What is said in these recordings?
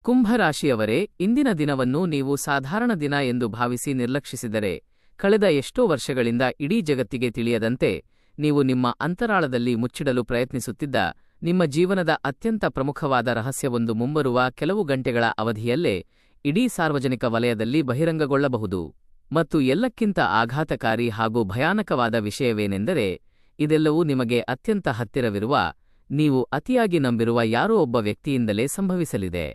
ಕುಂಭರಾಶಿಯವರೇ, ಇಂದಿನ ದಿನವನ್ನು ನೀವು ಸಾಧಾರಣ ದಿನ ಎಂದು ಭಾವಿಸಿ ನಿರ್ಲಕ್ಷಿಸಿದರೆ, ಕಳೆದ ಎಷ್ಟೋ ವರ್ಷಗಳಿಂದ ಇಡೀ ಜಗತ್ತಿಗೆ ತಿಳಿಯದಂತೆ ನೀವು ನಿಮ್ಮ ಅಂತರಾಳದಲ್ಲಿ ಮುಚ್ಚಿಡಲು ಪ್ರಯತ್ನಿಸುತ್ತಿದ್ದ ನಿಮ್ಮ ಜೀವನದ ಅತ್ಯಂತ ಪ್ರಮುಖವಾದ ರಹಸ್ಯವೊಂದು ಮುಂಬರುವ ಕೆಲವು ಗಂಟೆಗಳ ಅವಧಿಯಲ್ಲೇ ಇಡೀ ಸಾರ್ವಜನಿಕ ವಲಯದಲ್ಲಿ ಬಹಿರಂಗಗೊಳ್ಳಬಹುದು. ಮತ್ತು ಎಲ್ಲಕ್ಕಿಂತ ಆಘಾತಕಾರಿ ಹಾಗೂ ಭಯಾನಕವಾದ ವಿಷಯವೇನೆಂದರೆ, ಇದೆಲ್ಲವೂ ನಿಮಗೆ ಅತ್ಯಂತ ಹತ್ತಿರವಿರುವ, ನೀವು ಅತಿಯಾಗಿ ನಂಬಿರುವ ಯಾರೋ ಒಬ್ಬ ವ್ಯಕ್ತಿಯಿಂದಲೇ ಸಂಭವಿಸಲಿದೆ.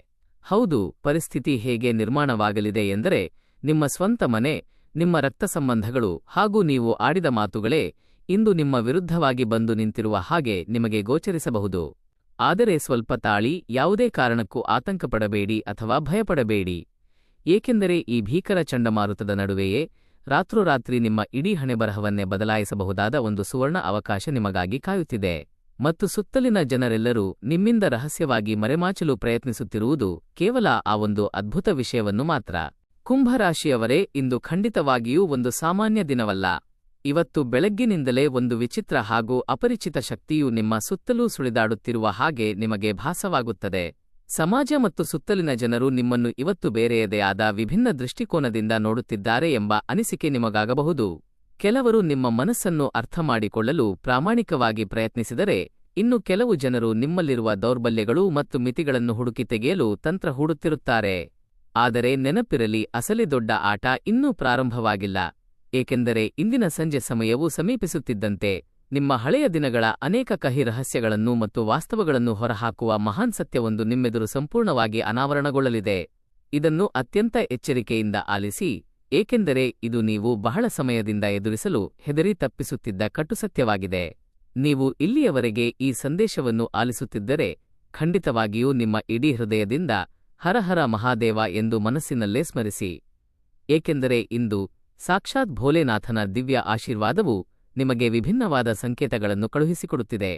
ಹೌದು, ಪರಿಸ್ಥಿತಿ ಹೇಗೆ ನಿರ್ಮಾಣವಾಗಲಿದೆ ಎಂದರೆ, ನಿಮ್ಮ ಸ್ವಂತ ಮನೆ, ನಿಮ್ಮ ರಕ್ತ ಸಂಬಂಧಗಳು ಹಾಗೂ ನೀವು ಆಡಿದ ಮಾತುಗಳೇ ಇಂದು ನಿಮ್ಮ ವಿರುದ್ಧವಾಗಿ ಬಂದು ನಿಂತಿರುವ ಹಾಗೆ ನಿಮಗೆ ಗೋಚರಿಸಬಹುದು. ಆದರೆ ಸ್ವಲ್ಪ ತಾಳಿ, ಯಾವುದೇ ಕಾರಣಕ್ಕೂ ಆತಂಕಪಡಬೇಡಿ ಅಥವಾ ಭಯಪಡಬೇಡಿ. ಏಕೆಂದರೆ ಈ ಭೀಕರ ಚಂಡಮಾರುತದ ನಡುವೆಯೇ ರಾತ್ರೋರಾತ್ರಿ ನಿಮ್ಮ ಇಡೀ ಹಣೆಬರಹವನ್ನೇ ಬದಲಾಯಿಸಬಹುದಾದ ಒಂದು ಸುವರ್ಣ ಅವಕಾಶ ನಿಮಗಾಗಿ ಕಾಯುತ್ತಿದೆ. ಮತ್ತು ಸುತ್ತಲಿನ ಜನರೆಲ್ಲರೂ ನಿಮ್ಮಿಂದ ರಹಸ್ಯವಾಗಿ ಮರೆಮಾಚಲು ಪ್ರಯತ್ನಿಸುತ್ತಿರುವುದು ಕೇವಲ ಆ ಒಂದು ಅದ್ಭುತ ವಿಷಯವನ್ನು ಮಾತ್ರ. ಕುಂಭರಾಶಿಯವರೇ, ಇಂದು ಖಂಡಿತವಾಗಿಯೂ ಒಂದು ಸಾಮಾನ್ಯ ದಿನವಲ್ಲ. ಇವತ್ತು ಬೆಳಗ್ಗಿನಿಂದಲೇ ಒಂದು ವಿಚಿತ್ರ ಹಾಗೂ ಅಪರಿಚಿತ ಶಕ್ತಿಯು ನಿಮ್ಮ ಸುತ್ತಲೂ ಸುಳಿದಾಡುತ್ತಿರುವ ಹಾಗೆ ನಿಮಗೆ ಭಾಸವಾಗುತ್ತದೆ. ಸಮಾಜ ಮತ್ತು ಸುತ್ತಲಿನ ಜನರು ನಿಮ್ಮನ್ನು ಇವತ್ತು ಬೇರೆಯದೇ ಆದ ವಿಭಿನ್ನ ದೃಷ್ಟಿಕೋನದಿಂದ ನೋಡುತ್ತಿದ್ದಾರೆ ಎಂಬ ಅನಿಸಿಕೆ ನಿಮಗಾಗಬಹುದು. ಕೆಲವರು ನಿಮ್ಮ ಮನಸ್ಸನ್ನು ಅರ್ಥಮಾಡಿಕೊಳ್ಳಲು ಪ್ರಾಮಾಣಿಕವಾಗಿ ಪ್ರಯತ್ನಿಸಿದರೆ, ಇನ್ನು ಕೆಲವು ಜನರು ನಿಮ್ಮಲ್ಲಿರುವ ದೌರ್ಬಲ್ಯಗಳು ಮತ್ತು ಮಿತಿಗಳನ್ನು ಹುಡುಕಿ ತೆಗೆಯಲು ತಂತ್ರ ಹೂಡುತ್ತಿರುತ್ತಾರೆ. ಆದರೆ ನೆನಪಿರಲಿ, ಅಸಲಿ ದೊಡ್ಡ ಆಟ ಇನ್ನೂ ಪ್ರಾರಂಭವಾಗಿಲ್ಲ. ಏಕೆಂದರೆ ಇಂದಿನ ಸಂಜೆ ಸಮಯವು ಸಮೀಪಿಸುತ್ತಿದ್ದಂತೆ ನಿಮ್ಮ ಹಳೆಯ ದಿನಗಳ ಅನೇಕ ಕಹಿ ರಹಸ್ಯಗಳನ್ನು ಮತ್ತು ವಾಸ್ತವಗಳನ್ನು ಹೊರಹಾಕುವ ಮಹಾನ್ ಸತ್ಯವೊಂದು ನಿಮ್ಮೆದುರು ಸಂಪೂರ್ಣವಾಗಿ ಅನಾವರಣಗೊಳ್ಳಲಿದೆ. ಇದನ್ನು ಅತ್ಯಂತ ಎಚ್ಚರಿಕೆಯಿಂದ ಆಲಿಸಿ, ಏಕೆಂದರೆ ಇದು ನೀವು ಬಹಳ ಸಮಯದಿಂದ ಎದುರಿಸಲು ಹೆದರಿ ತಪ್ಪಿಸುತ್ತಿದ್ದ ಕಟುಸತ್ಯವಾಗಿದೆ. ನೀವು ಇಲ್ಲಿಯವರೆಗೆ ಈ ಸಂದೇಶವನ್ನು ಆಲಿಸುತ್ತಿದ್ದರೆ, ಖಂಡಿತವಾಗಿಯೂ ನಿಮ್ಮ ಇಡೀ ಹೃದಯದಿಂದ ಹರಹರ ಮಹಾದೇವ ಎಂದು ಮನಸ್ಸಿನಲ್ಲೇ ಸ್ಮರಿಸಿ. ಏಕೆಂದರೆ ಇಂದು ಸಾಕ್ಷಾತ್ ಭೋಲೆನಾಥನ ದಿವ್ಯ ಆಶೀರ್ವಾದವು ನಿಮಗೆ ವಿಭಿನ್ನವಾದ ಸಂಕೇತಗಳನ್ನು ಕಳುಹಿಸಿಕೊಡುತ್ತಿದೆ.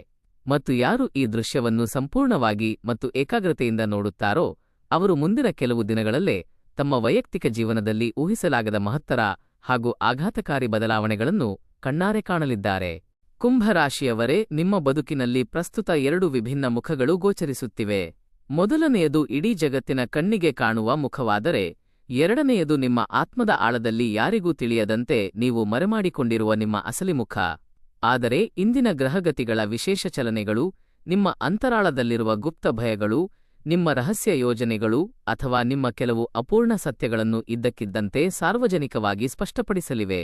ಮತ್ತು ಯಾರು ಈ ದೃಶ್ಯವನ್ನು ಸಂಪೂರ್ಣವಾಗಿ ಮತ್ತು ಏಕಾಗ್ರತೆಯಿಂದ ನೋಡುತ್ತಾರೋ, ಅವರು ಮುಂದಿನ ಕೆಲವು ದಿನಗಳಲ್ಲೇ ತಮ್ಮ ವೈಯಕ್ತಿಕ ಜೀವನದಲ್ಲಿ ಊಹಿಸಲಾಗದ ಮಹತ್ತರ ಹಾಗೂ ಆಘಾತಕಾರಿ ಬದಲಾವಣೆಗಳನ್ನು ಕಣ್ಣಾರೆ ಕಾಣಲಿದ್ದಾರೆ. ಕುಂಭರಾಶಿಯವರೇ, ನಿಮ್ಮ ಬದುಕಿನಲ್ಲಿ ಪ್ರಸ್ತುತ 2 ವಿಭಿನ್ನ ಮುಖಗಳು ಗೋಚರಿಸುತ್ತಿವೆ. ಮೊದಲನೆಯದು ಇಡೀ ಜಗತ್ತಿನ ಕಣ್ಣಿಗೆ ಕಾಣುವ ಮುಖವಾದರೆ, ಎರಡನೆಯದು ನಿಮ್ಮ ಆತ್ಮದ ಆಳದಲ್ಲಿ ಯಾರಿಗೂ ತಿಳಿಯದಂತೆ ನೀವು ಮರೆಮಾಡಿಕೊಂಡಿರುವ ನಿಮ್ಮ ಅಸಲಿ ಮುಖ. ಆದರೆ ಇಂದಿನ ಗ್ರಹಗತಿಗಳ ವಿಶೇಷ ಚಲನೆಗಳು, ನಿಮ್ಮ ಅಂತರಾಳದಲ್ಲಿರುವ ಗುಪ್ತ ಭಯಗಳು, ನಿಮ್ಮ ರಹಸ್ಯ ಯೋಜನೆಗಳು ಅಥವಾ ನಿಮ್ಮ ಕೆಲವು ಅಪೂರ್ಣ ಸತ್ಯಗಳನ್ನು ಇದ್ದಕ್ಕಿದ್ದಂತೆ ಸಾರ್ವಜನಿಕವಾಗಿ ಸ್ಪಷ್ಟಪಡಿಸಲಿವೆ.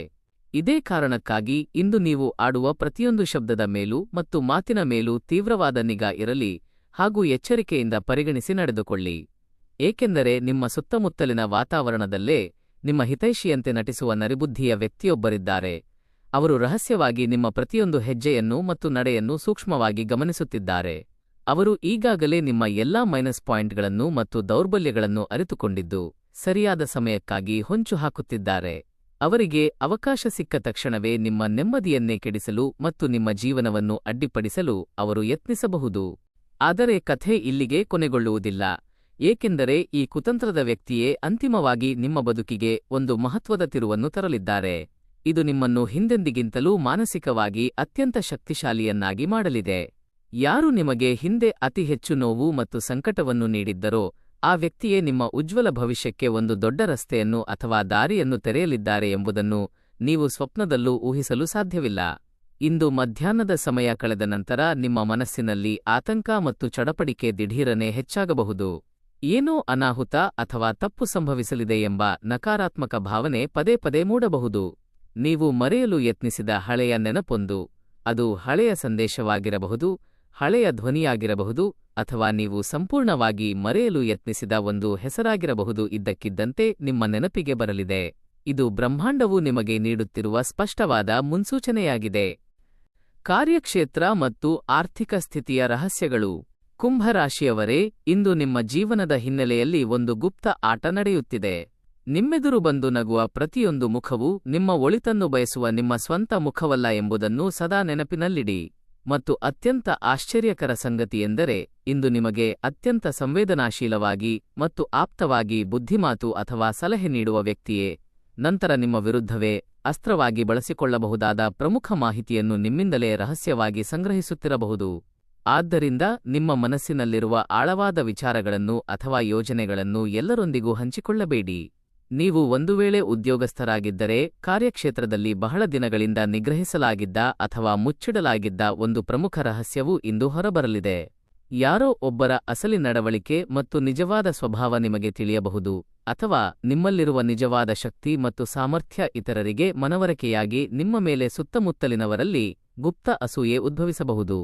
ಇದೇ ಕಾರಣಕ್ಕಾಗಿ ಇಂದು ನೀವು ಆಡುವ ಪ್ರತಿಯೊಂದು ಶಬ್ದದ ಮೇಲೂ ಮತ್ತು ಮಾತಿನ ಮೇಲೂ ತೀವ್ರವಾದ ನಿಗಾ ಇರಲಿ ಹಾಗೂ ಎಚ್ಚರಿಕೆಯಿಂದ ಪರಿಗಣಿಸಿ ನಡೆದುಕೊಳ್ಳಿ. ಏಕೆಂದರೆ ನಿಮ್ಮ ಸುತ್ತಮುತ್ತಲಿನ ವಾತಾವರಣದಲ್ಲೇ ನಿಮ್ಮ ಹಿತೈಷಿಯಂತೆ ನಟಿಸುವ ನರಿಬುದ್ಧಿಯ ವ್ಯಕ್ತಿಯೊಬ್ಬರಿದ್ದಾರೆ. ಅವರು ರಹಸ್ಯವಾಗಿ ನಿಮ್ಮ ಪ್ರತಿಯೊಂದು ಹೆಜ್ಜೆಯನ್ನು ಮತ್ತು ನಡೆಯನ್ನು ಸೂಕ್ಷ್ಮವಾಗಿ ಗಮನಿಸುತ್ತಿದ್ದಾರೆ. ಅವರು ಈಗಾಗಲೇ ನಿಮ್ಮ ಎಲ್ಲಾ ಮೈನಸ್ ಪಾಯಿಂಟ್ಗಳನ್ನು ಮತ್ತು ದೌರ್ಬಲ್ಯಗಳನ್ನು ಅರಿತುಕೊಂಡಿದ್ದು, ಸರಿಯಾದ ಸಮಯಕ್ಕಾಗಿ ಹೊಂಚು ಹಾಕುತ್ತಿದ್ದಾರೆ. ಅವರಿಗೆ ಅವಕಾಶ ಸಿಕ್ಕ ತಕ್ಷಣವೇ ನಿಮ್ಮ ನೆಮ್ಮದಿಯನ್ನೇ ಕೆಡಿಸಲು ಮತ್ತು ನಿಮ್ಮ ಜೀವನವನ್ನು ಅಡ್ಡಿಪಡಿಸಲು ಅವರು ಯತ್ನಿಸಬಹುದು. ಆದರೆ ಕಥೆ ಇಲ್ಲಿಗೆ ಕೊನೆಗೊಳ್ಳುವುದಿಲ್ಲ. ಏಕೆಂದರೆ ಈ ಕುತಂತ್ರದ ವ್ಯಕ್ತಿಯೇ ಅಂತಿಮವಾಗಿ ನಿಮ್ಮ ಬದುಕಿಗೆ ಒಂದು ಮಹತ್ವದ ತಿರುವನ್ನು ತರಲಿದ್ದಾರೆ. ಇದು ನಿಮ್ಮನ್ನು ಹಿಂದೆಂದಿಗಿಂತಲೂ ಮಾನಸಿಕವಾಗಿ ಅತ್ಯಂತ ಶಕ್ತಿಶಾಲಿಯನ್ನಾಗಿ ಮಾಡಲಿದೆ. ಯಾರು ನಿಮಗೆ ಹಿಂದೆ ಅತಿ ಹೆಚ್ಚು ನೋವು ಮತ್ತು ಸಂಕಟವನ್ನು ನೀಡಿದ್ದರೋ, ಆ ವ್ಯಕ್ತಿಯೇ ನಿಮ್ಮ ಉಜ್ವಲ ಭವಿಷ್ಯಕ್ಕೆ ಒಂದು ದೊಡ್ಡ ರಸ್ತೆಯನ್ನು ಅಥವಾ ದಾರಿಯನ್ನು ತೆರೆಯಲಿದ್ದಾರೆ ಎಂಬುದನ್ನು ನೀವು ಸ್ವಪ್ನದಲ್ಲೂ ಊಹಿಸಲು ಸಾಧ್ಯವಿಲ್ಲ. ಇಂದು ಮಧ್ಯಾಹ್ನದ ಸಮಯ ಕಳೆದ ನಂತರ ನಿಮ್ಮ ಮನಸ್ಸಿನಲ್ಲಿ ಆತಂಕ ಮತ್ತು ಚಡಪಡಿಕೆ ದಿಢೀರನೆ ಹೆಚ್ಚಾಗಬಹುದು. ಏನೋ ಅನಾಹುತ ಅಥವಾ ತಪ್ಪು ಸಂಭವಿಸಲಿದೆ ಎಂಬ ನಕಾರಾತ್ಮಕ ಭಾವನೆ ಪದೇ ಪದೇ ಮೂಡಬಹುದು. ನೀವು ಮರೆಯಲು ಯತ್ನಿಸಿದ ಹಳೆಯ ನೆನಪೊಂದು, ಅದು ಹಳೆಯ ಸಂದೇಶವಾಗಿರಬಹುದು, ಹಳೆಯ ಧ್ವನಿಯಾಗಿರಬಹುದು, ಅಥವಾ ನೀವು ಸಂಪೂರ್ಣವಾಗಿ ಮರೆಯಲು ಯತ್ನಿಸಿದ ಒಂದು ಹೆಸರಾಗಿರಬಹುದು, ಇದ್ದಕ್ಕಿದ್ದಂತೆ ನಿಮ್ಮ ನೆನಪಿಗೆ ಬರಲಿದೆ. ಇದು ಬ್ರಹ್ಮಾಂಡವು ನಿಮಗೆ ನೀಡುತ್ತಿರುವ ಸ್ಪಷ್ಟವಾದ ಮುನ್ಸೂಚನೆಯಾಗಿದೆ. ಕಾರ್ಯಕ್ಷೇತ್ರ ಮತ್ತು ಆರ್ಥಿಕ ಸ್ಥಿತಿಯ ರಹಸ್ಯಗಳು. ಕುಂಭರಾಶಿಯವರೇ, ಇಂದು ನಿಮ್ಮ ಜೀವನದ ಹಿನ್ನೆಲೆಯಲ್ಲಿ ಒಂದು ಗುಪ್ತ ಆಟ ನಡೆಯುತ್ತಿದೆ. ನಿಮ್ಮೆದುರು ಬಂದು ನಗುವ ಪ್ರತಿಯೊಂದು ಮುಖವೂ ನಿಮ್ಮ ಒಳಿತನ್ನು ಬಯಸುವ ನಿಮ್ಮ ಸ್ವಂತ ಮುಖವಲ್ಲ ಎಂಬುದನ್ನು ಸದಾ ನೆನಪಿನಲ್ಲಿಡಿ. ಮತ್ತು ಅತ್ಯಂತ ಆಶ್ಚರ್ಯಕರ ಸಂಗತಿಯೆಂದರೆ, ಇಂದು ನಿಮಗೆ ಅತ್ಯಂತ ಸಂವೇದನಾಶೀಲವಾಗಿ ಮತ್ತು ಆಪ್ತವಾಗಿ ಬುದ್ಧಿಮಾತು ಅಥವಾ ಸಲಹೆ ನೀಡುವ ವ್ಯಕ್ತಿಯೇ ನಂತರ ನಿಮ್ಮ ವಿರುದ್ಧವೇ ಅಸ್ತ್ರವಾಗಿ ಬಳಸಿಕೊಳ್ಳಬಹುದಾದ ಪ್ರಮುಖ ಮಾಹಿತಿಯನ್ನು ನಿಮ್ಮಿಂದಲೇ ರಹಸ್ಯವಾಗಿ ಸಂಗ್ರಹಿಸುತ್ತಿರಬಹುದು. ಆದ್ದರಿಂದ ನಿಮ್ಮ ಮನಸ್ಸಿನಲ್ಲಿರುವ ಆಳವಾದ ವಿಚಾರಗಳನ್ನು ಅಥವಾ ಯೋಜನೆಗಳನ್ನು ಎಲ್ಲರೊಂದಿಗೂ ಹಂಚಿಕೊಳ್ಳಬೇಡಿ. ನೀವು ಒಂದು ವೇಳೆ ಉದ್ಯೋಗಸ್ಥರಾಗಿದ್ದರೆ, ಕಾರ್ಯಕ್ಷೇತ್ರದಲ್ಲಿ ಬಹಳ ದಿನಗಳಿಂದ ನಿಗ್ರಹಿಸಲಾಗಿದ್ದ ಅಥವಾ ಮುಚ್ಚಿಡಲಾಗಿದ್ದ ಒಂದು ಪ್ರಮುಖ ರಹಸ್ಯವು ಇಂದು ಹೊರಬರಲಿದೆ. ಯಾರೋ ಒಬ್ಬರ ಅಸಲಿ ನಡವಳಿಕೆ ಮತ್ತು ನಿಜವಾದ ಸ್ವಭಾವ ನಿಮಗೆ ತಿಳಿಯಬಹುದು, ಅಥವಾ ನಿಮ್ಮಲ್ಲಿರುವ ನಿಜವಾದ ಶಕ್ತಿ ಮತ್ತು ಸಾಮರ್ಥ್ಯ ಇತರರಿಗೆ ಮನವರಿಕೆಯಾಗಿ ನಿಮ್ಮ ಮೇಲೆ ಸುತ್ತಮುತ್ತಲಿನವರಲ್ಲಿ ಗುಪ್ತ ಅಸೂಯೆ ಉದ್ಭವಿಸಬಹುದು.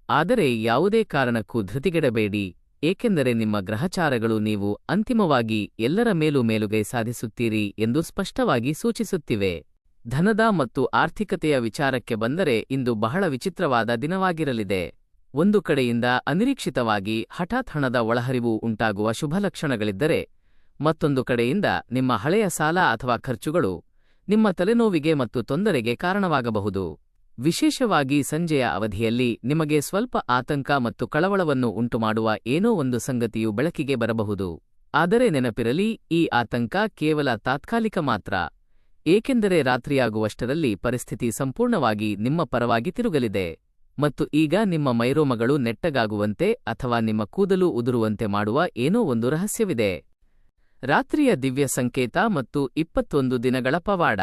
ಆದರೆ ಯಾವುದೇ ಕಾರಣಕ್ಕೂ ಧೃತಿಗೆಡಬೇಡಿ, ಏಕೆಂದರೆ ನಿಮ್ಮ ಗ್ರಹಚಾರಗಳು ನೀವು ಅಂತಿಮವಾಗಿ ಎಲ್ಲರ ಮೇಲೂ ಮೇಲುಗೈ ಸಾಧಿಸುತ್ತೀರಿ ಎಂದು ಸ್ಪಷ್ಟವಾಗಿ ಸೂಚಿಸುತ್ತಿವೆ. ಧನದ ಮತ್ತು ಆರ್ಥಿಕತೆಯ ವಿಚಾರಕ್ಕೆ ಬಂದರೆ ಇಂದು ಬಹಳ ವಿಚಿತ್ರವಾದ ದಿನವಾಗಿರಲಿದೆ. ಒಂದು ಕಡೆಯಿಂದ ಅನಿರೀಕ್ಷಿತವಾಗಿ ಹಠಾತ್ ಹಣದ ಒಳಹರಿವು ಉಂಟಾಗುವ ಶುಭಲಕ್ಷಣಗಳಿದ್ದರೆ, ಮತ್ತೊಂದು ಕಡೆಯಿಂದ ನಿಮ್ಮ ಹಳೆಯ ಸಾಲ ಅಥವಾ ಖರ್ಚುಗಳು ನಿಮ್ಮ ತಲೆನೋವಿಗೆ ಮತ್ತು ತೊಂದರೆಗೆ ಕಾರಣವಾಗಬಹುದು. ವಿಶೇಷವಾಗಿ ಸಂಜೆಯ ಅವಧಿಯಲ್ಲಿ ನಿಮಗೆ ಸ್ವಲ್ಪ ಆತಂಕ ಮತ್ತು ಕಳವಳವನ್ನು ಉಂಟುಮಾಡುವ ಏನೋ ಒಂದು ಸಂಗತಿಯು ಬೆಳಕಿಗೆ ಬರಬಹುದು. ಆದರೆ ನೆನಪಿರಲಿ, ಈ ಆತಂಕ ಕೇವಲ ತಾತ್ಕಾಲಿಕ ಮಾತ್ರ, ಏಕೆಂದರೆ ರಾತ್ರಿಯಾಗುವಷ್ಟರಲ್ಲಿ ಪರಿಸ್ಥಿತಿ ಸಂಪೂರ್ಣವಾಗಿ ನಿಮ್ಮ ಪರವಾಗಿ ತಿರುಗಲಿದೆ ಮತ್ತು ಈಗ ನಿಮ್ಮ ಮೈರೋಮಗಳು ನೆಟ್ಟಗಾಗುವಂತೆ ಅಥವಾ ನಿಮ್ಮ ಕೂದಲು ಉದುರುವಂತೆ ಮಾಡುವ ಏನೋ ಒಂದು ರಹಸ್ಯವಿದೆ. ರಾತ್ರಿಯ ದಿವ್ಯ ಸಂಕೇತ ಮತ್ತು 21 ದಿನಗಳ ಪವಾಡ.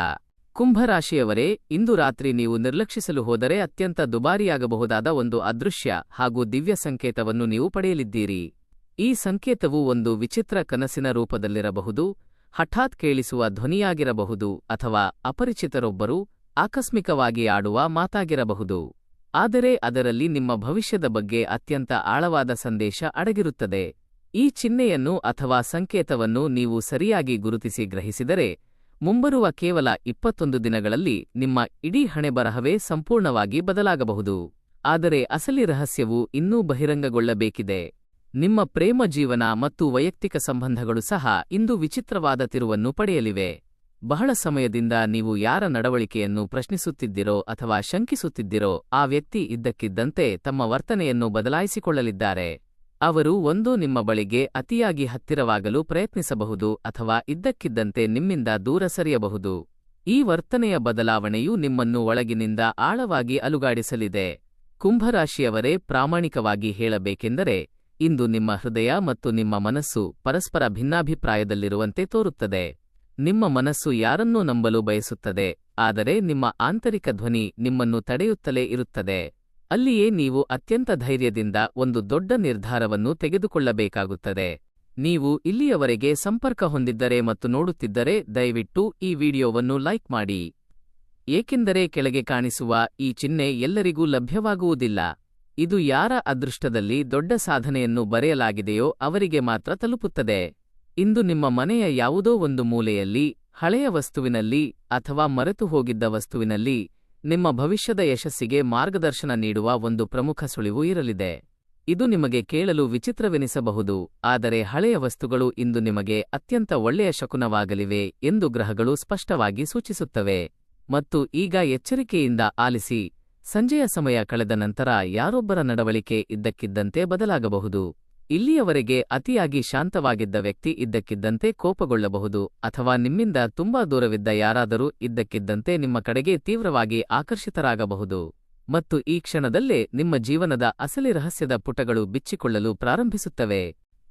ಕುಂಭರಾಶಿಯವರೇ, ಇಂದು ರಾತ್ರಿ ನೀವು ನಿರ್ಲಕ್ಷಿಸಲು ಹೋದರೆ ಅತ್ಯಂತ ದುಬಾರಿಯಾಗಬಹುದಾದ ಒಂದು ಅದೃಶ್ಯ ಹಾಗೂ ದಿವ್ಯ ಸಂಕೇತವನ್ನು ನೀವು ಪಡೆಯಲಿದ್ದೀರಿ. ಈ ಸಂಕೇತವು ಒಂದು ವಿಚಿತ್ರ ಕನಸಿನ ರೂಪದಲ್ಲಿರಬಹುದು, ಹಠಾತ್ ಕೇಳಿಸುವ ಧ್ವನಿಯಾಗಿರಬಹುದು, ಅಥವಾ ಅಪರಿಚಿತರೊಬ್ಬರು ಆಕಸ್ಮಿಕವಾಗಿ ಆಡುವ ಮಾತಾಗಿರಬಹುದು. ಆದರೆ ಅದರಲ್ಲಿ ನಿಮ್ಮ ಭವಿಷ್ಯದ ಬಗ್ಗೆ ಅತ್ಯಂತ ಆಳವಾದ ಸಂದೇಶ ಅಡಗಿರುತ್ತದೆ. ಈ ಚಿಹ್ನೆಯನ್ನು ಅಥವಾ ಸಂಕೇತವನ್ನು ನೀವು ಸರಿಯಾಗಿ ಗುರುತಿಸಿ ಗ್ರಹಿಸಿದರೆ, ಮುಂಬರುವ ಕೇವಲ 21 ದಿನಗಳಲ್ಲಿ ನಿಮ್ಮ ಇಡೀ ಹಣೆಬರಹವೇ ಸಂಪೂರ್ಣವಾಗಿ ಬದಲಾಗಬಹುದು. ಆದರೆ ಅಸಲಿ ರಹಸ್ಯವು ಇನ್ನೂ ಬಹಿರಂಗಗೊಳ್ಳಬೇಕಿದೆ. ನಿಮ್ಮ ಪ್ರೇಮ ಜೀವನ ಮತ್ತು ವೈಯಕ್ತಿಕ ಸಂಬಂಧಗಳು ಸಹ ಇಂದು ವಿಚಿತ್ರವಾದ ತಿರುವನ್ನು ಪಡೆಯಲಿವೆ. ಬಹಳ ಸಮಯದಿಂದ ನೀವು ಯಾರ ನಡವಳಿಕೆಯನ್ನು ಪ್ರಶ್ನಿಸುತ್ತಿದ್ದಿರೋ ಅಥವಾ ಶಂಕಿಸುತ್ತಿದ್ದಿರೋ ಆ ವ್ಯಕ್ತಿ ಇದ್ದಕ್ಕಿದ್ದಂತೆ ತಮ್ಮ ವರ್ತನೆಯನ್ನು ಬದಲಾಯಿಸಿಕೊಳ್ಳಲಿದ್ದಾರೆ. ಅವರು ಒಂದು ನಿಮ್ಮ ಬಳಿಗೆ ಅತಿಯಾಗಿ ಹತ್ತಿರವಾಗಲು ಪ್ರಯತ್ನಿಸಬಹುದು ಅಥವಾ ಇದ್ದಕ್ಕಿದ್ದಂತೆ ನಿಮ್ಮಿಂದ ದೂರ ಸರಿಯಬಹುದು. ಈ ವರ್ತನೆಯ ಬದಲಾವಣೆಯು ನಿಮ್ಮನ್ನು ಒಳಗಿನಿಂದ ಆಳವಾಗಿ ಅಲುಗಾಡಿಸಲಿದೆ. ಕುಂಭರಾಶಿಯವರೇ, ಪ್ರಾಮಾಣಿಕವಾಗಿ ಹೇಳಬೇಕೆಂದರೆ, ಇಂದು ನಿಮ್ಮ ಹೃದಯ ಮತ್ತು ನಿಮ್ಮ ಮನಸ್ಸು ಪರಸ್ಪರ ಭಿನ್ನಾಭಿಪ್ರಾಯದಲ್ಲಿರುವಂತೆ ತೋರುತ್ತದೆ. ನಿಮ್ಮ ಮನಸ್ಸು ಯಾರನ್ನೂ ನಂಬಲು ಬಯಸುತ್ತದೆ, ಆದರೆ ನಿಮ್ಮ ಆಂತರಿಕ ಧ್ವನಿ ನಿಮ್ಮನ್ನು ತಡೆಯುತ್ತಲೇ ಇರುತ್ತದೆ. ಅಲ್ಲಿಯೇ ನೀವು ಅತ್ಯಂತ ಧೈರ್ಯದಿಂದ ಒಂದು ದೊಡ್ಡ ನಿರ್ಧಾರವನ್ನು ತೆಗೆದುಕೊಳ್ಳಬೇಕಾಗುತ್ತದೆ. ನೀವು ಇಲ್ಲಿಯವರೆಗೆ ಸಂಪರ್ಕ ಹೊಂದಿದ್ದರೆ ಮತ್ತು ನೋಡುತ್ತಿದ್ದರೆ ದಯವಿಟ್ಟು ಈ ವಿಡಿಯೋವನ್ನು ಲೈಕ್ ಮಾಡಿ, ಏಕೆಂದರೆ ಕೆಳಗೆ ಕಾಣಿಸುವ ಈ ಚಿಹ್ನೆ ಎಲ್ಲರಿಗೂ ಲಭ್ಯವಾಗುವುದಿಲ್ಲ. ಇದು ಯಾರ ಅದೃಷ್ಟದಲ್ಲಿ ದೊಡ್ಡ ಸಾಧನೆಯನ್ನು ಬರೆಯಲಾಗಿದೆಯೋ ಅವರಿಗೆ ಮಾತ್ರ ತಲುಪುತ್ತದೆ. ಇಂದು ನಿಮ್ಮ ಮನೆಯ ಯಾವುದೋ ಒಂದು ಮೂಲೆಯಲ್ಲಿ, ಹಳೆಯ ವಸ್ತುವಿನಲ್ಲಿ ಅಥವಾ ಮರೆತು ಹೋಗಿದ್ದ ವಸ್ತುವಿನಲ್ಲಿ ನಿಮ್ಮ ಭವಿಷ್ಯದ ಯಶಸ್ಸಿಗೆ ಮಾರ್ಗದರ್ಶನ ನೀಡುವ ಒಂದು ಪ್ರಮುಖ ಸುಳಿವು ಇರಲಿದೆ. ಇದು ನಿಮಗೆ ಕೇಳಲು ವಿಚಿತ್ರವೆನಿಸಬಹುದು, ಆದರೆ ಹಳೆಯ ವಸ್ತುಗಳು ಇಂದು ನಿಮಗೆ ಅತ್ಯಂತ ಒಳ್ಳೆಯ ಶಕುನವಾಗಲಿವೆ ಎಂದು ಗ್ರಹಗಳು ಸ್ಪಷ್ಟವಾಗಿ ಸೂಚಿಸುತ್ತವೆ. ಮತ್ತು ಈಗ ಎಚ್ಚರಿಕೆಯಿಂದ ಆಲಿಸಿ, ಸಂಜೆಯ ಸಮಯ ಕಳೆದ ನಂತರ ಯಾರೊಬ್ಬರ ನಡವಳಿಕೆ ಇದ್ದಕ್ಕಿದ್ದಂತೆ ಬದಲಾಗಬಹುದು. ಇಲ್ಲಿಯವರೆಗೆ ಅತಿಯಾಗಿ ಶಾಂತವಾಗಿದ್ದ ವ್ಯಕ್ತಿ ಇದ್ದಕ್ಕಿದ್ದಂತೆ ಕೋಪಗೊಳ್ಳಬಹುದು, ಅಥವಾ ನಿಮ್ಮಿಂದ ತುಂಬಾ ದೂರವಿದ್ದ ಯಾರಾದರೂ ಇದ್ದಕ್ಕಿದ್ದಂತೆ ನಿಮ್ಮ ಕಡೆಗೆ ತೀವ್ರವಾಗಿ ಆಕರ್ಷಿತರಾಗಬಹುದು. ಮತ್ತು ಈ ಕ್ಷಣದಲ್ಲೇ ನಿಮ್ಮ ಜೀವನದ ಅಸಲಿ ರಹಸ್ಯದ ಪುಟಗಳು ಬಿಚ್ಚಿಕೊಳ್ಳಲು ಪ್ರಾರಂಭಿಸುತ್ತವೆ.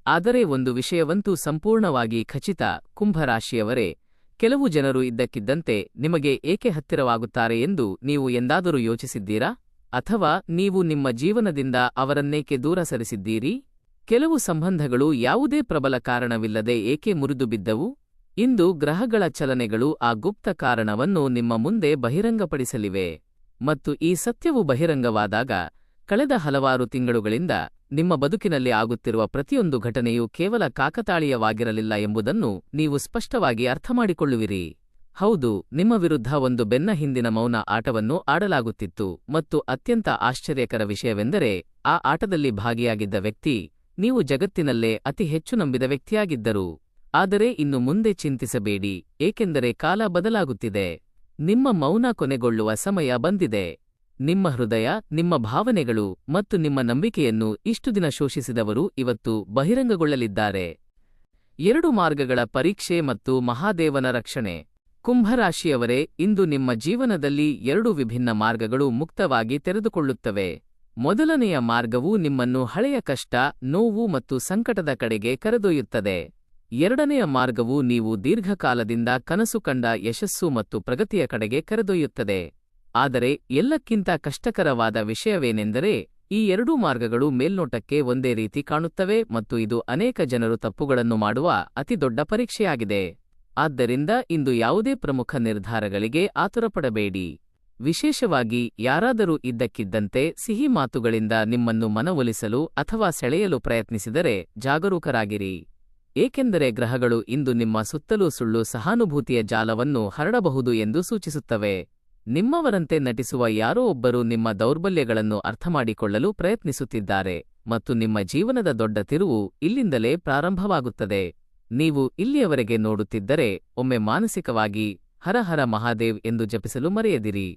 ಆದರೆ ಒಂದು ವಿಷಯವಂತೂ ಸಂಪೂರ್ಣವಾಗಿ ಖಚಿತ, ಕುಂಭರಾಶಿಯವರೇ, ಕೆಲವು ಜನರು ಇದ್ದಕ್ಕಿದ್ದಂತೆ ನಿಮಗೆ ಏಕೆ ಹತ್ತಿರವಾಗುತ್ತಾರೆ ಎಂದು ನೀವು ಎಂದಾದರೂ ಯೋಚಿಸಿದ್ದೀರಾ? ಅಥವಾ ನೀವು ನಿಮ್ಮ ಜೀವನದಿಂದ ಅವರನ್ನೇಕೆ ದೂರ ಸರಿಸಿದ್ದೀರಿ? ಕೆಲವು ಸಂಬಂಧಗಳು ಯಾವುದೇ ಪ್ರಬಲ ಕಾರಣವಿಲ್ಲದೆ ಏಕೆ ಮುರಿದುಬಿದ್ದವು? ಇಂದು ಗ್ರಹಗಳ ಚಲನೆಗಳು ಆ ಗುಪ್ತ ಕಾರಣವನ್ನು ನಿಮ್ಮ ಮುಂದೆ ಬಹಿರಂಗಪಡಿಸಲಿವೆ. ಮತ್ತು ಈ ಸತ್ಯವು ಬಹಿರಂಗವಾದಾಗ, ಕಳೆದ ಹಲವಾರು ತಿಂಗಳುಗಳಿಂದ ನಿಮ್ಮ ಬದುಕಿನಲ್ಲಿ ಆಗುತ್ತಿರುವ ಪ್ರತಿಯೊಂದು ಘಟನೆಯೂ ಕೇವಲ ಕಾಕತಾಳೀಯವಾಗಿರಲಿಲ್ಲ ಎಂಬುದನ್ನು ನೀವು ಸ್ಪಷ್ಟವಾಗಿ ಅರ್ಥಮಾಡಿಕೊಳ್ಳುವಿರಿ. ಹೌದು, ನಿಮ್ಮ ವಿರುದ್ಧ ಒಂದು ಬೆನ್ನ ಹಿಂದಿನ ಮೌನ ಆಟವನ್ನು ಆಡಲಾಗುತ್ತಿತ್ತು, ಮತ್ತು ಅತ್ಯಂತ ಆಶ್ಚರ್ಯಕರ ವಿಷಯವೆಂದರೆ, ಆ ಆಟದಲ್ಲಿ ಭಾಗಿಯಾಗಿದ್ದ ವ್ಯಕ್ತಿ ನೀವು ಜಗತ್ತಿನಲ್ಲೇ ಅತಿ ಹೆಚ್ಚು ನಂಬಿದ ವ್ಯಕ್ತಿಯಾಗಿದ್ದರು. ಆದರೆ ಇನ್ನು ಮುಂದೆ ಚಿಂತಿಸಬೇಡಿ, ಏಕೆಂದರೆ ಕಾಲ ಬದಲಾಗುತ್ತಿದೆ. ನಿಮ್ಮ ಮೌನ ಕೊನೆಗೊಳ್ಳುವ ಸಮಯ ಬಂದಿದೆ. ನಿಮ್ಮ ಹೃದಯ, ನಿಮ್ಮ ಭಾವನೆಗಳು ಮತ್ತು ನಿಮ್ಮ ನಂಬಿಕೆಯನ್ನು ಇಷ್ಟು ದಿನ ಶೋಷಿಸಿದವರು ಇವತ್ತು ಬಹಿರಂಗಗೊಳ್ಳಲಿದ್ದಾರೆ. 2 ಮಾರ್ಗಗಳ ಪರೀಕ್ಷೆ ಮತ್ತು ಮಹಾದೇವನ ರಕ್ಷಣೆ. ಕುಂಭರಾಶಿಯವರೇ, ಇಂದು ನಿಮ್ಮ ಜೀವನದಲ್ಲಿ 2 ವಿಭಿನ್ನ ಮಾರ್ಗಗಳು ಮುಕ್ತವಾಗಿ ತೆರೆದುಕೊಳ್ಳುತ್ತವೆ. ಮೊದಲನೆಯ ಮಾರ್ಗವು ನಿಮ್ಮನ್ನು ಹಳೆಯ ಕಷ್ಟ, ನೋವು ಮತ್ತು ಸಂಕಟದ ಕಡೆಗೆ ಕರೆದೊಯ್ಯುತ್ತದೆ. ಎರಡನೆಯ ಮಾರ್ಗವು ನೀವು ದೀರ್ಘಕಾಲದಿಂದ ಕನಸು ಕಂಡ ಯಶಸ್ಸು ಮತ್ತು ಪ್ರಗತಿಯ ಕಡೆಗೆ ಕರೆದೊಯ್ಯುತ್ತದೆ. ಆದರೆ ಎಲ್ಲಕ್ಕಿಂತ ಕಷ್ಟಕರವಾದ ವಿಷಯವೇನೆಂದರೆ, ಈ ಎರಡೂ ಮಾರ್ಗಗಳು ಮೇಲ್ನೋಟಕ್ಕೆ ಒಂದೇ ರೀತಿ ಕಾಣುತ್ತವೆ ಮತ್ತು ಇದು ಅನೇಕ ಜನರು ತಪ್ಪುಗಳನ್ನು ಮಾಡುವ ಅತಿದೊಡ್ಡ ಪರೀಕ್ಷೆಯಾಗಿದೆ. ಆದ್ದರಿಂದ ಇಂದು ಯಾವುದೇ ಪ್ರಮುಖ ನಿರ್ಧಾರಗಳಿಗೆ ಆತುರಪಡಬೇಡಿ. ವಿಶೇಷವಾಗಿ ಯಾರಾದರೂ ಇದ್ದಕ್ಕಿದ್ದಂತೆ ಸಿಹಿ ಮಾತುಗಳಿಂದ ನಿಮ್ಮನ್ನು ಮನವೊಲಿಸಲು ಅಥವಾ ಸೆಳೆಯಲು ಪ್ರಯತ್ನಿಸಿದರೆ ಜಾಗರೂಕರಾಗಿರಿ. ಏಕೆಂದರೆ ಗ್ರಹಗಳು ಇಂದು ನಿಮ್ಮ ಸುತ್ತಲೂ ಸುಳ್ಳು ಸಹಾನುಭೂತಿಯ ಜಾಲವನ್ನು ಹರಡಬಹುದು ಎಂದು ಸೂಚಿಸುತ್ತವೆ. ನಿಮ್ಮವರಂತೆ ನಟಿಸುವ ಯಾರೋ ಒಬ್ಬರು ನಿಮ್ಮ ದೌರ್ಬಲ್ಯಗಳನ್ನು ಅರ್ಥಮಾಡಿಕೊಳ್ಳಲು ಪ್ರಯತ್ನಿಸುತ್ತಿದ್ದಾರೆ ಮತ್ತು ನಿಮ್ಮ ಜೀವನದ ದೊಡ್ಡ ತಿರುವು ಇಲ್ಲಿಂದಲೇ ಪ್ರಾರಂಭವಾಗುತ್ತದೆ. ನೀವು ಇಲ್ಲಿಯವರೆಗೆ ನೋಡುತ್ತಿದ್ದರೆ ಒಮ್ಮೆ ಮಾನಸಿಕವಾಗಿ ಹರ ಹರ ಮಹಾದೇವ್ ಎಂದು ಜಪಿಸಲು ಮರೆಯದಿರಿ.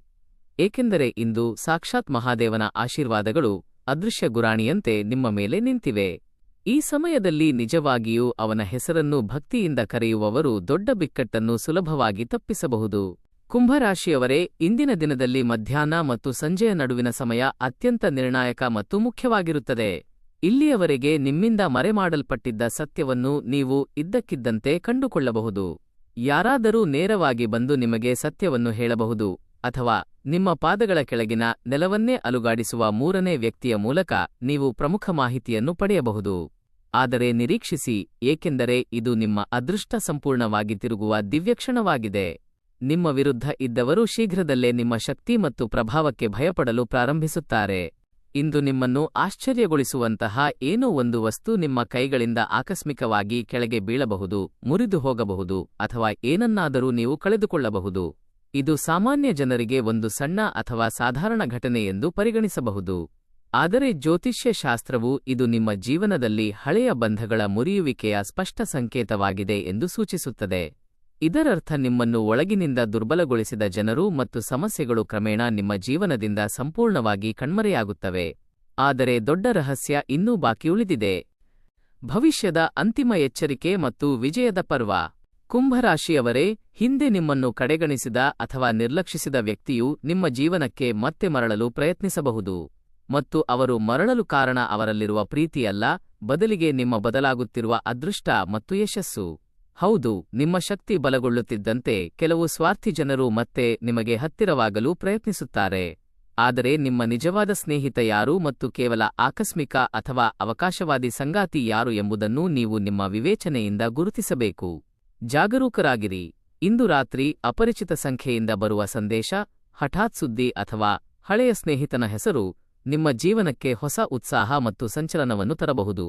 ಏಕೆಂದರೆ ಇಂದು ಸಾಕ್ಷಾತ್ ಮಹಾದೇವನ ಆಶೀರ್ವಾದಗಳು ಅದೃಶ್ಯ ಗುರಾಣಿಯಂತೆ ನಿಮ್ಮ ಮೇಲೆ ನಿಂತಿವೆ. ಈ ಸಮಯದಲ್ಲಿ ನಿಜವಾಗಿಯೂ ಅವನ ಹೆಸರನ್ನು ಭಕ್ತಿಯಿಂದ ಕರೆಯುವವರು ದೊಡ್ಡ ಬಿಕ್ಕಟ್ಟನ್ನು ಸುಲಭವಾಗಿ ತಪ್ಪಿಸಬಹುದು. ಕುಂಭರಾಶಿಯವರೇ, ಇಂದಿನ ದಿನದಲ್ಲಿ ಮಧ್ಯಾಹ್ನ ಮತ್ತು ಸಂಜೆಯ ನಡುವಿನ ಸಮಯ ಅತ್ಯಂತ ನಿರ್ಣಾಯಕ ಮತ್ತು ಮುಖ್ಯವಾಗಿರುತ್ತದೆ. ಇಲ್ಲಿಯವರೆಗೆ ನಿಮ್ಮಿಂದ ಮರೆಮಾಡಲ್ಪಟ್ಟಿದ್ದ ಸತ್ಯವನ್ನು ನೀವು ಇದ್ದಕ್ಕಿದ್ದಂತೆ ಕಂಡುಕೊಳ್ಳಬಹುದು. ಯಾರಾದರೂ ನೇರವಾಗಿ ಬಂದು ನಿಮಗೆ ಸತ್ಯವನ್ನು ಹೇಳಬಹುದು, ಅಥವಾ ನಿಮ್ಮ ಪಾದಗಳ ಕೆಳಗಿನ ನೆಲವನ್ನೇ ಅಲುಗಾಡಿಸುವ ಮೂರನೇ ವ್ಯಕ್ತಿಯ ಮೂಲಕ ನೀವು ಪ್ರಮುಖ ಮಾಹಿತಿಯನ್ನು ಪಡೆಯಬಹುದು. ಆದರೆ ನಿರೀಕ್ಷಿಸಿ, ಏಕೆಂದರೆ ಇದು ನಿಮ್ಮ ಅದೃಷ್ಟ ಸಂಪೂರ್ಣವಾಗಿ ತಿರುಗುವ ದಿವ್ಯಕ್ಷಣವಾಗಿದೆ. ನಿಮ್ಮ ವಿರುದ್ಧ ಇದ್ದವರು ಶೀಘ್ರದಲ್ಲೇ ನಿಮ್ಮ ಶಕ್ತಿ ಮತ್ತು ಪ್ರಭಾವಕ್ಕೆ ಭಯಪಡಲು ಪ್ರಾರಂಭಿಸುತ್ತಾರೆ. ಇಂದು ನಿಮ್ಮನ್ನು ಆಶ್ಚರ್ಯಗೊಳಿಸುವಂತಹ ಏನೋ ಒಂದು ವಸ್ತು ನಿಮ್ಮ ಕೈಗಳಿಂದ ಆಕಸ್ಮಿಕವಾಗಿ ಕೆಳಗೆ ಬೀಳಬಹುದು, ಮುರಿದು ಹೋಗಬಹುದು, ಅಥವಾ ಏನನ್ನಾದರೂ ನೀವು ಕಳೆದುಕೊಳ್ಳಬಹುದು. ಇದು ಸಾಮಾನ್ಯ ಜನರಿಗೆ ಒಂದು ಸಣ್ಣ ಅಥವಾ ಸಾಧಾರಣ ಘಟನೆ ಎಂದು ಪರಿಗಣಿಸಬಹುದು. ಆದರೆ ಜ್ಯೋತಿಷ್ಯ ಶಾಸ್ತ್ರವು ಇದು ನಿಮ್ಮ ಜೀವನದಲ್ಲಿ ಹಳೆಯ ಬಂಧಗಳ ಮುರಿಯುವಿಕೆಯ ಸ್ಪಷ್ಟ ಸಂಕೇತವಾಗಿದೆ ಎಂದು ಸೂಚಿಸುತ್ತದೆ. ಇದರರ್ಥ ನಿಮ್ಮನ್ನು ಒಳಗಿನಿಂದ ದುರ್ಬಲಗೊಳಿಸಿದ ಜನರು ಮತ್ತು ಸಮಸ್ಯೆಗಳು ಕ್ರಮೇಣ ನಿಮ್ಮ ಜೀವನದಿಂದ ಸಂಪೂರ್ಣವಾಗಿ ಕಣ್ಮರೆಯಾಗುತ್ತವೆ. ಆದರೆ ದೊಡ್ಡ ರಹಸ್ಯ ಇನ್ನೂ ಬಾಕಿ ಉಳಿದಿದೆ. ಭವಿಷ್ಯದ ಅಂತಿಮ ಎಚ್ಚರಿಕೆ ಮತ್ತು ವಿಜಯದ ಪರ್ವ. ಕುಂಭರಾಶಿಯವರೇ, ಹಿಂದೆ ನಿಮ್ಮನ್ನು ಕಡೆಗಣಿಸಿದ ಅಥವಾ ನಿರ್ಲಕ್ಷಿಸಿದ ವ್ಯಕ್ತಿಯು ನಿಮ್ಮ ಜೀವನಕ್ಕೆ ಮತ್ತೆ ಮರಳಲು ಪ್ರಯತ್ನಿಸಬಹುದು. ಮತ್ತು ಅವರು ಮರಳಲು ಕಾರಣ ಅವರಲ್ಲಿರುವ ಪ್ರೀತಿಯಲ್ಲ, ಬದಲಿಗೆ ನಿಮ್ಮ ಬದಲಾಗುತ್ತಿರುವ ಅದೃಷ್ಟ ಮತ್ತು ಯಶಸ್ಸು. ಹೌದು, ನಿಮ್ಮ ಶಕ್ತಿ ಬಲಗೊಳ್ಳುತ್ತಿದ್ದಂತೆ ಕೆಲವು ಸ್ವಾರ್ಥಿ ಜನರು ಮತ್ತೆ ನಿಮಗೆ ಹತ್ತಿರವಾಗಲು ಪ್ರಯತ್ನಿಸುತ್ತಾರೆ. ಆದರೆ ನಿಮ್ಮ ನಿಜವಾದ ಸ್ನೇಹಿತ ಯಾರು ಮತ್ತು ಕೇವಲ ಆಕಸ್ಮಿಕ ಅಥವಾ ಅವಕಾಶವಾದಿ ಸಂಗಾತಿ ಯಾರು ಎಂಬುದನ್ನು ನೀವು ನಿಮ್ಮ ವಿವೇಚನೆಯಿಂದ ಗುರುತಿಸಬೇಕು. ಜಾಗರೂಕರಾಗಿರಿ. ಇಂದು ರಾತ್ರಿ ಅಪರಿಚಿತ ಸಂಖ್ಯೆಯಿಂದ ಬರುವ ಸಂದೇಶ, ಹಠಾತ್ ಸುದ್ದಿ ಅಥವಾ ಹಳೆಯ ಸ್ನೇಹಿತನ ಹೆಸರು ನಿಮ್ಮ ಜೀವನಕ್ಕೆ ಹೊಸ ಉತ್ಸಾಹ ಮತ್ತು ಸಂಚಲನವನ್ನು ತರಬಹುದು.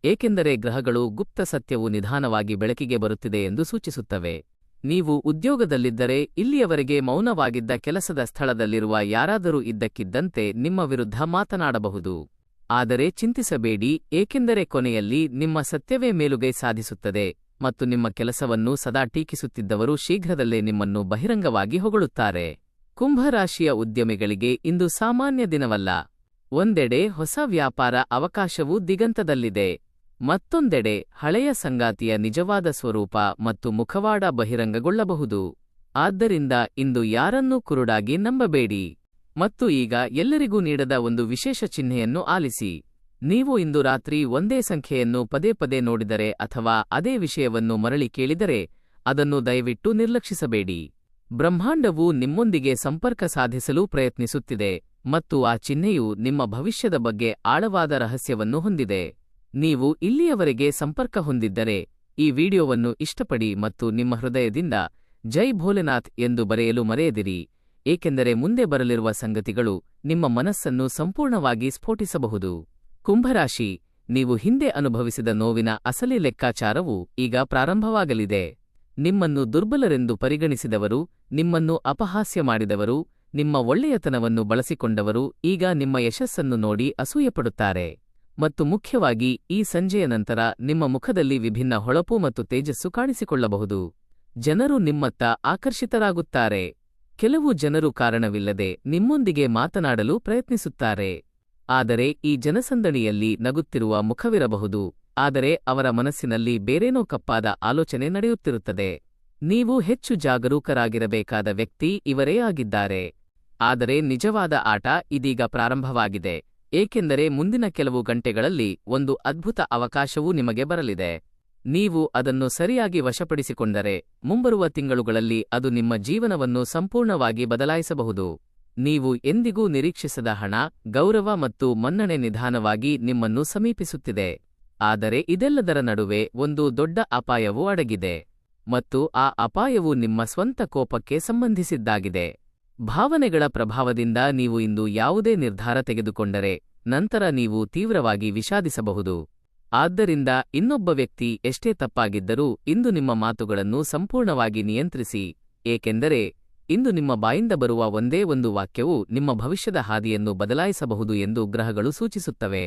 ಏಕೆಂದರೆ ಗ್ರಹಗಳು ಗುಪ್ತ ಸತ್ಯವು ನಿಧಾನವಾಗಿ ಬೆಳಕಿಗೆ ಬರುತ್ತಿದೆ ಎಂದು ಸೂಚಿಸುತ್ತವೆ. ನೀವು ಉದ್ಯೋಗದಲ್ಲಿದ್ದರೆ ಇಲ್ಲಿಯವರೆಗೆ ಮೌನವಾಗಿದ್ದ ಕೆಲಸದ ಸ್ಥಳದಲ್ಲಿರುವ ಯಾರಾದರೂ ಇದ್ದಕ್ಕಿದ್ದಂತೆ ನಿಮ್ಮ ವಿರುದ್ಧ ಮಾತನಾಡಬಹುದು. ಆದರೆ ಚಿಂತಿಸಬೇಡಿ, ಏಕೆಂದರೆ ಕೊನೆಯಲ್ಲಿ ನಿಮ್ಮ ಸತ್ಯವೇ ಮೇಲುಗೈ ಸಾಧಿಸುತ್ತದೆ ಮತ್ತು ನಿಮ್ಮ ಕೆಲಸವನ್ನು ಸದಾ ಟೀಕಿಸುತ್ತಿದ್ದವರು ಶೀಘ್ರದಲ್ಲೇ ನಿಮ್ಮನ್ನು ಬಹಿರಂಗವಾಗಿ ಹೊಗಳುತ್ತಾರೆ. ಕುಂಭರಾಶಿಯ ಉದ್ಯಮಿಗಳಿಗೆ ಇಂದು ಸಾಮಾನ್ಯ ದಿನವಲ್ಲ. ಒಂದೆಡೆ ಹೊಸ ವ್ಯಾಪಾರ ಅವಕಾಶವು ದಿಗಂತದಲ್ಲಿದೆ. ಮತ್ತೊಂದೆಡೆ ಹಳೆಯ ಸಂಗಾತಿಯ ನಿಜವಾದ ಸ್ವರೂಪ ಮತ್ತು ಮುಖವಾಡ ಬಹಿರಂಗಗೊಳ್ಳಬಹುದು. ಆದ್ದರಿಂದ ಇಂದು ಯಾರನ್ನೂ ಕುರುಡಾಗಿ ನಂಬಬೇಡಿ. ಮತ್ತು ಈಗ ಎಲ್ಲರಿಗೂ ನೀಡದ ಒಂದು ವಿಶೇಷ ಚಿಹ್ನೆಯನ್ನು ಆಲಿಸಿ. ನೀವು ಇಂದು ರಾತ್ರಿ ಒಂದೇ ಸಂಖ್ಯೆಯನ್ನು ಪದೇ ಪದೇ ನೋಡಿದರೆ ಅಥವಾ ಅದೇ ವಿಷಯವನ್ನು ಮರಳಿ ಕೇಳಿದರೆ ಅದನ್ನು ದಯವಿಟ್ಟು ನಿರ್ಲಕ್ಷಿಸಬೇಡಿ. ಬ್ರಹ್ಮಾಂಡವು ನಿಮ್ಮೊಂದಿಗೆ ಸಂಪರ್ಕ ಸಾಧಿಸಲು ಪ್ರಯತ್ನಿಸುತ್ತಿದೆ ಮತ್ತು ಆ ಚಿಹ್ನೆಯು ನಿಮ್ಮ ಭವಿಷ್ಯದ ಬಗ್ಗೆ ಆಳವಾದ ರಹಸ್ಯವನ್ನು ಹೊಂದಿದೆ. ನೀವು ಇಲ್ಲಿಯವರೆಗೆ ಸಂಪರ್ಕ ಹೊಂದಿದ್ದರೆ ಈ ವಿಡಿಯೋವನ್ನು ಇಷ್ಟಪಡಿ ಮತ್ತು ನಿಮ್ಮ ಹೃದಯದಿಂದ ಜೈ ಭೋಲೆನಾಥ್ ಎಂದು ಬರೆಯಲು ಮರೆಯದಿರಿ, ಏಕೆಂದರೆ ಮುಂದೆ ಬರಲಿರುವ ಸಂಗತಿಗಳು ನಿಮ್ಮ ಮನಸ್ಸನ್ನು ಸಂಪೂರ್ಣವಾಗಿ ಸ್ಫೋಟಿಸಬಹುದು. ಕುಂಭರಾಶಿ, ನೀವು ಹಿಂದೆ ಅನುಭವಿಸಿದ ನೋವಿನ ಅಸಲಿ ಲೆಕ್ಕಾಚಾರವು ಈಗ ಪ್ರಾರಂಭವಾಗಲಿದೆ. ನಿಮ್ಮನ್ನು ದುರ್ಬಲರೆಂದು ಪರಿಗಣಿಸಿದವರು, ನಿಮ್ಮನ್ನು ಅಪಹಾಸ್ಯ ಮಾಡಿದವರು, ನಿಮ್ಮ ಒಳ್ಳೆಯತನವನ್ನು ಬಳಸಿಕೊಂಡವರು ಈಗ ನಿಮ್ಮ ಯಶಸ್ಸನ್ನು ನೋಡಿ ಅಸೂಯೆಪಡುತ್ತಾರೆ. ಮತ್ತು ಮುಖ್ಯವಾಗಿ ಈ ಸಂಜೆಯ ನಂತರ ನಿಮ್ಮ ಮುಖದಲ್ಲಿ ವಿಭಿನ್ನ ಹೊಳಪು ಮತ್ತು ತೇಜಸ್ಸು ಕಾಣಿಸಿಕೊಳ್ಳಬಹುದು. ಜನರು ನಿಮ್ಮತ್ತ ಆಕರ್ಷಿತರಾಗುತ್ತಾರೆ. ಕೆಲವು ಜನರು ಕಾರಣವಿಲ್ಲದೆ ನಿಮ್ಮೊಂದಿಗೆ ಮಾತನಾಡಲು ಪ್ರಯತ್ನಿಸುತ್ತಾರೆ. ಆದರೆ ಈ ಜನಸಂದಣಿಯಲ್ಲಿ ನಗುತ್ತಿರುವ ಮುಖವಿರಬಹುದು, ಆದರೆ ಅವರ ಮನಸ್ಸಿನಲ್ಲಿ ಬೇರೇನೋ ಕಪ್ಪಾದ ಆಲೋಚನೆ ನಡೆಯುತ್ತಿರುತ್ತದೆ. ನೀವು ಹೆಚ್ಚು ಜಾಗರೂಕರಾಗಿರಬೇಕಾದ ವ್ಯಕ್ತಿ ಇವರೇ ಆಗಿದ್ದಾರೆ. ಆದರೆ ನಿಜವಾದ ಆಟ ಇದೀಗ ಪ್ರಾರಂಭವಾಗಿದೆ. ಏಕೆಂದರೆ ಮುಂದಿನ ಕೆಲವು ಗಂಟೆಗಳಲ್ಲಿ ಒಂದು ಅದ್ಭುತ ಅವಕಾಶವೂ ನಿಮಗೆ ಬರಲಿದೆ. ನೀವು ಅದನ್ನು ಸರಿಯಾಗಿ ವಶಪಡಿಸಿಕೊಂಡರೆ ಮುಂಬರುವ ತಿಂಗಳುಗಳಲ್ಲಿ ಅದು ನಿಮ್ಮ ಜೀವನವನ್ನು ಸಂಪೂರ್ಣವಾಗಿ ಬದಲಾಯಿಸಬಹುದು. ನೀವು ಎಂದಿಗೂ ನಿರೀಕ್ಷಿಸದ ಹಣ, ಗೌರವ ಮತ್ತು ಮನ್ನಣೆ ನಿಧಾನವಾಗಿ ನಿಮ್ಮನ್ನು ಸಮೀಪಿಸುತ್ತಿದೆ. ಆದರೆ ಇದೆಲ್ಲದರ ನಡುವೆ ಒಂದು ದೊಡ್ಡ ಅಪಾಯವೂ ಅಡಗಿದೆ. ಮತ್ತು ಆ ಅಪಾಯವು ನಿಮ್ಮ ಸ್ವಂತ ಕೋಪಕ್ಕೆ ಸಂಬಂಧಿಸಿದ್ದಾಗಿದೆ. ಭಾವನೆಗಳ ಪ್ರಭಾವದಿಂದ ನೀವು ಇಂದು ಯಾವುದೇ ನಿರ್ಧಾರ ತೆಗೆದುಕೊಂಡರೆ ನಂತರ ನೀವು ತೀವ್ರವಾಗಿ ವಿಷಾದಿಸಬಹುದು. ಆದ್ದರಿಂದ ಇನ್ನೊಬ್ಬ ವ್ಯಕ್ತಿ ಎಷ್ಟೇ ತಪ್ಪಾಗಿದ್ದರೂ ಇಂದು ನಿಮ್ಮ ಮಾತುಗಳನ್ನು ಸಂಪೂರ್ಣವಾಗಿ ನಿಯಂತ್ರಿಸಿ, ಏಕೆಂದರೆ ಇಂದು ನಿಮ್ಮ ಬಾಯಿಂದ ಬರುವ ಒಂದೇ ಒಂದು ವಾಕ್ಯವು ನಿಮ್ಮ ಭವಿಷ್ಯದ ಹಾದಿಯನ್ನು ಬದಲಾಯಿಸಬಹುದು ಎಂದು ಗ್ರಹಗಳು ಸೂಚಿಸುತ್ತವೆ.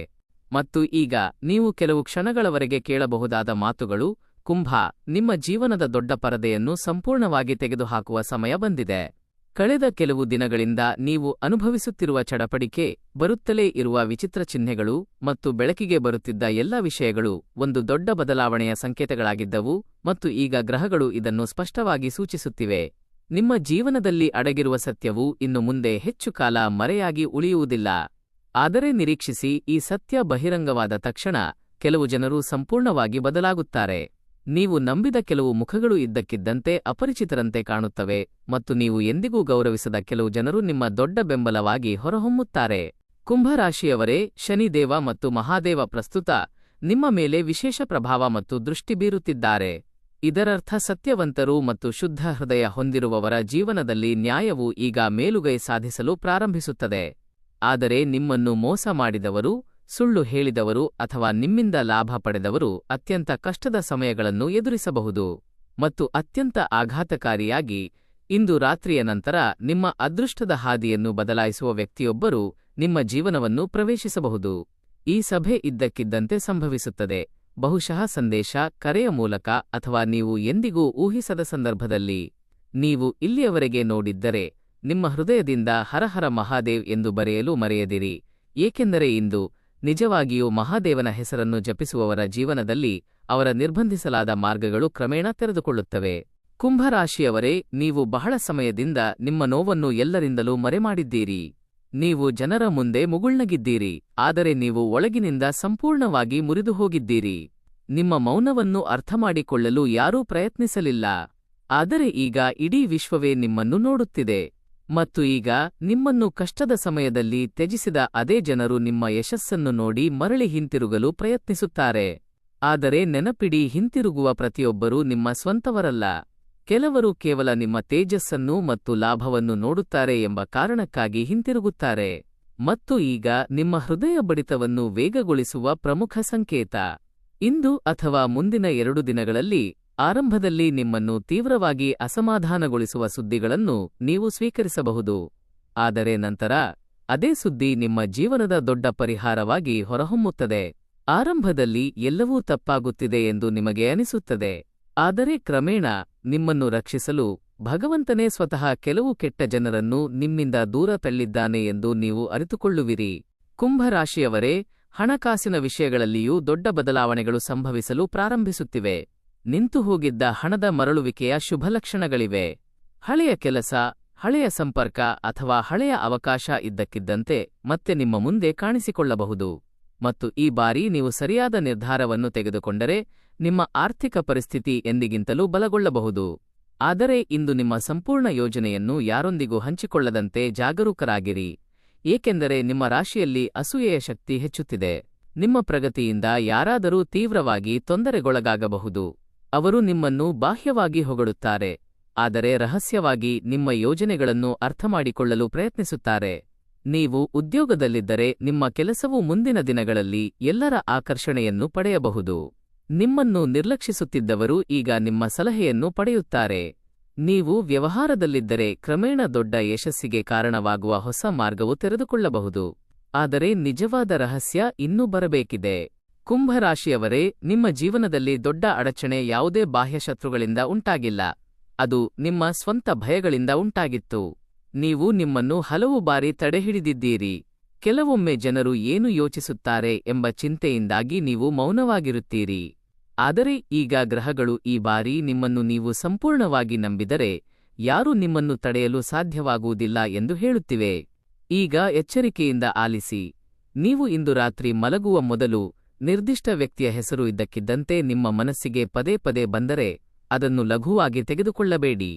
ಮತ್ತು ಈಗ ನೀವು ಕೆಲವು ಕ್ಷಣಗಳವರೆಗೆ ಕೇಳಬಹುದಾದ ಮಾತುಗಳು. ಕುಂಭ, ನಿಮ್ಮ ಜೀವನದ ದೊಡ್ಡ ಪರದೆಯನ್ನು ಸಂಪೂರ್ಣವಾಗಿ ತೆಗೆದುಹಾಕುವ ಸಮಯ ಬಂದಿದೆ. ಕಳೆದ ಕೆಲವು ದಿನಗಳಿಂದ ನೀವು ಅನುಭವಿಸುತ್ತಿರುವ ಚಡಪಡಿಕೆ, ಬರುತ್ತಲೇ ಇರುವ ವಿಚಿತ್ರ ಚಿಹ್ನೆಗಳು ಮತ್ತು ಬೆಳಕಿಗೆ ಬರುತ್ತಿದ್ದ ಎಲ್ಲ ವಿಷಯಗಳು ಒಂದು ದೊಡ್ಡ ಬದಲಾವಣೆಯ ಸಂಕೇತಗಳಾಗಿದ್ದವು ಮತ್ತು ಈಗ ಗ್ರಹಗಳು ಇದನ್ನು ಸ್ಪಷ್ಟವಾಗಿ ಸೂಚಿಸುತ್ತಿವೆ. ನಿಮ್ಮ ಜೀವನದಲ್ಲಿ ಅಡಗಿರುವ ಸತ್ಯವು ಇನ್ನು ಮುಂದೆ ಹೆಚ್ಚು ಕಾಲ ಮರೆಯಾಗಿ ಉಳಿಯುವುದಿಲ್ಲ. ಆದರೆ ನಿರೀಕ್ಷಿಸಿ, ಈ ಸತ್ಯ ಬಹಿರಂಗವಾದ ತಕ್ಷಣ ಕೆಲವು ಜನರು ಸಂಪೂರ್ಣವಾಗಿ ಬದಲಾಗುತ್ತಾರೆ. ನೀವು ನಂಬಿದ ಕೆಲವು ಮುಖಗಳು ಇದ್ದಕ್ಕಿದ್ದಂತೆ ಅಪರಿಚಿತರಂತೆ ಕಾಣುತ್ತವೆ ಮತ್ತು ನೀವು ಎಂದಿಗೂ ಗೌರವಿಸದ ಕೆಲವು ಜನರು ನಿಮ್ಮ ದೊಡ್ಡ ಬೆಂಬಲವಾಗಿ ಹೊರಹೊಮ್ಮುತ್ತಾರೆ. ಕುಂಭರಾಶಿಯವರೇ, ಶನಿದೇವ ಮತ್ತು ಮಹಾದೇವ ಪ್ರಸ್ತುತ ನಿಮ್ಮ ಮೇಲೆ ವಿಶೇಷ ಪ್ರಭಾವ ಮತ್ತು ದೃಷ್ಟಿ ಬೀರುತ್ತಿದ್ದಾರೆ. ಇದರರ್ಥ ಸತ್ಯವಂತರು ಮತ್ತು ಶುದ್ಧ ಹೃದಯ ಹೊಂದಿರುವವರ ಜೀವನದಲ್ಲಿ ನ್ಯಾಯವು ಈಗ ಮೇಲುಗೈ ಸಾಧಿಸಲು ಪ್ರಾರಂಭಿಸುತ್ತದೆ. ಆದರೆ ನಿಮ್ಮನ್ನು ಮೋಸ ಮಾಡಿದವರು, ಸುಳ್ಳು ಹೇಳಿದವರು ಅಥವಾ ನಿಮ್ಮಿಂದ ಲಾಭ ಪಡೆದವರು ಅತ್ಯಂತ ಕಷ್ಟದ ಸಮಯಗಳನ್ನು ಎದುರಿಸಬಹುದು. ಮತ್ತು ಅತ್ಯಂತ ಆಘಾತಕಾರಿಯಾಗಿ, ಇಂದು ರಾತ್ರಿಯ ನಂತರ ನಿಮ್ಮ ಅದೃಷ್ಟದ ಹಾದಿಯನ್ನು ಬದಲಾಯಿಸುವ ವ್ಯಕ್ತಿಯೊಬ್ಬರು ನಿಮ್ಮ ಜೀವನವನ್ನು ಪ್ರವೇಶಿಸಬಹುದು. ಈ ಸಭೆ ಇದ್ದಕ್ಕಿದ್ದಂತೆ ಸಂಭವಿಸುತ್ತದೆ, ಬಹುಶಃ ಸಂದೇಶ, ಕರೆಯ ಮೂಲಕ ಅಥವಾ ನೀವು ಎಂದಿಗೂ ಊಹಿಸದ ಸಂದರ್ಭದಲ್ಲಿ. ನೀವು ಇಲ್ಲಿಯವರೆಗೆ ನೋಡಿದ್ದರೆ ನಿಮ್ಮ ಹೃದಯದಿಂದ ಹರಹರ ಮಹಾದೇವ್ ಎಂದು ಬರೆಯಲು ಮರೆಯದಿರಿ, ಏಕೆಂದರೆ ಇಂದು ನಿಜವಾಗಿಯೂ ಮಹಾದೇವನ ಹೆಸರನ್ನು ಜಪಿಸುವವರ ಜೀವನದಲ್ಲಿ ಅವರ ನಿರ್ಬಂಧಿಸಲಾದ ಮಾರ್ಗಗಳು ಕ್ರಮೇಣ ತೆರೆದುಕೊಳ್ಳುತ್ತವೆ. ಕುಂಭರಾಶಿಯವರೇ, ನೀವು ಬಹಳ ಸಮಯದಿಂದ ನಿಮ್ಮ ನೋವನ್ನು ಎಲ್ಲರಿಂದಲೂ ಮರೆಮಾಡಿದ್ದೀರಿ. ನೀವು ಜನರ ಮುಂದೆ ಮುಗುಳ್ನಗಿದ್ದೀರಿ, ಆದರೆ ನೀವು ಒಳಗಿನಿಂದ ಸಂಪೂರ್ಣವಾಗಿ ಮುರಿದುಹೋಗಿದ್ದೀರಿ. ನಿಮ್ಮ ಮೌನವನ್ನು ಅರ್ಥಮಾಡಿಕೊಳ್ಳಲು ಯಾರೂ ಪ್ರಯತ್ನಿಸಲಿಲ್ಲ. ಆದರೆ ಈಗ ಇಡೀ ವಿಶ್ವವೇ ನಿಮ್ಮನ್ನು ನೋಡುತ್ತಿದೆ. ಮತ್ತು ಈಗ ನಿಮ್ಮನ್ನು ಕಷ್ಟದ ಸಮಯದಲ್ಲಿ ತ್ಯಜಿಸಿದ ಅದೇ ಜನರು ನಿಮ್ಮ ಯಶಸ್ಸನ್ನು ನೋಡಿ ಮರಳಿ ಹಿಂತಿರುಗಲು ಪ್ರಯತ್ನಿಸುತ್ತಾರೆ. ಆದರೆ ನೆನಪಿಡಿ, ಹಿಂತಿರುಗುವ ಪ್ರತಿಯೊಬ್ಬರೂ ನಿಮ್ಮ ಸ್ವಂತವರಲ್ಲ. ಕೆಲವರು ಕೇವಲ ನಿಮ್ಮ ತೇಜಸ್ಸನ್ನು ಮತ್ತು ಲಾಭವನ್ನು ನೋಡುತ್ತಾರೆ ಎಂಬ ಕಾರಣಕ್ಕಾಗಿ ಹಿಂತಿರುಗುತ್ತಾರೆ. ಮತ್ತು ಈಗ ನಿಮ್ಮ ಹೃದಯ ಬಡಿತವನ್ನು ವೇಗಗೊಳಿಸುವ ಪ್ರಮುಖ ಸಂಕೇತ. ಇಂದು ಅಥವಾ ಮುಂದಿನ 2 ದಿನಗಳಲ್ಲಿ ಆರಂಭದಲ್ಲಿ ನಿಮ್ಮನ್ನು ತೀವ್ರವಾಗಿ ಅಸಮಾಧಾನಗೊಳಿಸುವ ಸುದ್ದಿಗಳನ್ನು ನೀವು ಸ್ವೀಕರಿಸಬಹುದು. ಆದರೆ ನಂತರ ಅದೇ ಸುದ್ದಿ ನಿಮ್ಮ ಜೀವನದ ದೊಡ್ಡ ಪರಿಹಾರವಾಗಿ ಹೊರಹೊಮ್ಮುತ್ತದೆ. ಆರಂಭದಲ್ಲಿ ಎಲ್ಲವೂ ತಪ್ಪಾಗುತ್ತಿದೆ ಎಂದು ನಿಮಗೆ ಅನಿಸುತ್ತದೆ, ಆದರೆ ಕ್ರಮೇಣ ನಿಮ್ಮನ್ನು ರಕ್ಷಿಸಲು ಭಗವಂತನೇ ಸ್ವತಃ ಕೆಲವು ಕೆಟ್ಟ ಜನರನ್ನು ನಿಮ್ಮಿಂದ ದೂರ ತಳ್ಳಿದ್ದಾನೆ ಎಂದು ನೀವು ಅರಿತುಕೊಳ್ಳುವಿರಿ. ಕುಂಭರಾಶಿಯವರೇ, ಹಣಕಾಸಿನ ವಿಷಯಗಳಲ್ಲಿಯೂ ದೊಡ್ಡ ಬದಲಾವಣೆಗಳು ಸಂಭವಿಸಲು ಪ್ರಾರಂಭಿಸುತ್ತಿವೆ. ನಿಂತುಹೋಗಿದ್ದ ಹಣದ ಮರಳುವಿಕೆಯ ಶುಭಲಕ್ಷಣಗಳಿವೆ. ಹಳೆಯ ಕೆಲಸ, ಹಳೆಯ ಸಂಪರ್ಕ ಅಥವಾ ಹಳೆಯ ಅವಕಾಶ ಇದ್ದಕ್ಕಿದ್ದಂತೆ ಮತ್ತೆ ನಿಮ್ಮ ಮುಂದೆ ಕಾಣಿಸಿಕೊಳ್ಳಬಹುದು. ಮತ್ತು ಈ ಬಾರಿ ನೀವು ಸರಿಯಾದ ನಿರ್ಧಾರವನ್ನು ತೆಗೆದುಕೊಂಡರೆ ನಿಮ್ಮ ಆರ್ಥಿಕ ಪರಿಸ್ಥಿತಿ ಎಂದಿಗಿಂತಲೂ ಬಲಗೊಳ್ಳಬಹುದು. ಆದರೆ ಇಂದು ನಿಮ್ಮ ಸಂಪೂರ್ಣ ಯೋಜನೆಯನ್ನು ಯಾರೊಂದಿಗೂ ಹಂಚಿಕೊಳ್ಳದಂತೆ ಜಾಗರೂಕರಾಗಿರಿ, ಏಕೆಂದರೆ ನಿಮ್ಮ ರಾಶಿಯಲ್ಲಿ ಅಸೂಯೆಯ ಶಕ್ತಿ ಹೆಚ್ಚುತ್ತಿದೆ. ನಿಮ್ಮ ಪ್ರಗತಿಯಿಂದ ಯಾರಾದರೂ ತೀವ್ರವಾಗಿ ತೊಂದರೆಗೊಳಗಾಗಬಹುದು. ಅವರು ನಿಮ್ಮನ್ನು ಬಾಹ್ಯವಾಗಿ ಹೊಗಳುತ್ತಾರೆ, ಆದರೆ ರಹಸ್ಯವಾಗಿ ನಿಮ್ಮ ಯೋಜನೆಗಳನ್ನು ಅರ್ಥಮಾಡಿಕೊಳ್ಳಲು ಪ್ರಯತ್ನಿಸುತ್ತಾರೆ. ನೀವು ಉದ್ಯೋಗದಲ್ಲಿದ್ದರೆ ನಿಮ್ಮ ಕೆಲಸವು ಮುಂದಿನ ದಿನಗಳಲ್ಲಿ ಎಲ್ಲರ ಆಕರ್ಷಣೆಯನ್ನು ಪಡೆಯಬಹುದು. ನಿಮ್ಮನ್ನು ನಿರ್ಲಕ್ಷಿಸುತ್ತಿದ್ದವರು ಈಗ ನಿಮ್ಮ ಸಲಹೆಯನ್ನು ಪಡೆಯುತ್ತಾರೆ. ನೀವು ವ್ಯವಹಾರದಲ್ಲಿದ್ದರೆ ಕ್ರಮೇಣ ದೊಡ್ಡ ಯಶಸ್ಸಿಗೆ ಕಾರಣವಾಗುವ ಹೊಸ ಮಾರ್ಗವು ತೆರೆದುಕೊಳ್ಳಬಹುದು. ಆದರೆ ನಿಜವಾದ ರಹಸ್ಯ ಇನ್ನೂ ಬರಬೇಕಿದೆ. ಕುಂಭರಾಶಿಯವರೇ, ನಿಮ್ಮ ಜೀವನದಲ್ಲಿ ದೊಡ್ಡ ಅಡಚಣೆ ಯಾವುದೇ ಬಾಹ್ಯ ಶತ್ರುಗಳಿಂದ ಉಂಟಾಗಿಲ್ಲ, ಅದು ನಿಮ್ಮ ಸ್ವಂತ ಭಯಗಳಿಂದ ಉಂಟಾಗಿತ್ತು. ನೀವು ನಿಮ್ಮನ್ನು ಹಲವು ಬಾರಿ ತಡೆಹಿಡಿದಿದ್ದೀರಿ. ಕೆಲವೊಮ್ಮೆ ಜನರು ಏನು ಯೋಚಿಸುತ್ತಾರೆ ಎಂಬ ಚಿಂತೆಯಿಂದಾಗಿ ನೀವು ಮೌನವಾಗಿರುತ್ತೀರಿ. ಆದರೆ ಈಗ ಗ್ರಹಗಳು ಈ ಬಾರಿ ನಿಮ್ಮನ್ನು ನೀವು ಸಂಪೂರ್ಣವಾಗಿ ನಂಬಿದರೆ ಯಾರೂ ನಿಮ್ಮನ್ನು ತಡೆಯಲು ಸಾಧ್ಯವಾಗುವುದಿಲ್ಲ ಎಂದು ಹೇಳುತ್ತಿವೆ. ಈಗ ಎಚ್ಚರಿಕೆಯಿಂದ ಆಲಿಸಿ. ನೀವು ಇಂದು ರಾತ್ರಿ ಮಲಗುವ ಮೊದಲು ನಿರ್ದಿಷ್ಟ ವ್ಯಕ್ತಿಯ ಹೆಸರು ಇದ್ದಕ್ಕಿದ್ದಂತೆ ನಿಮ್ಮ ಮನಸ್ಸಿಗೆ ಪದೇ ಪದೇ ಬಂದರೆ ಅದನ್ನು ಲಘುವಾಗಿ ತೆಗೆದುಕೊಳ್ಳಬೇಡಿ.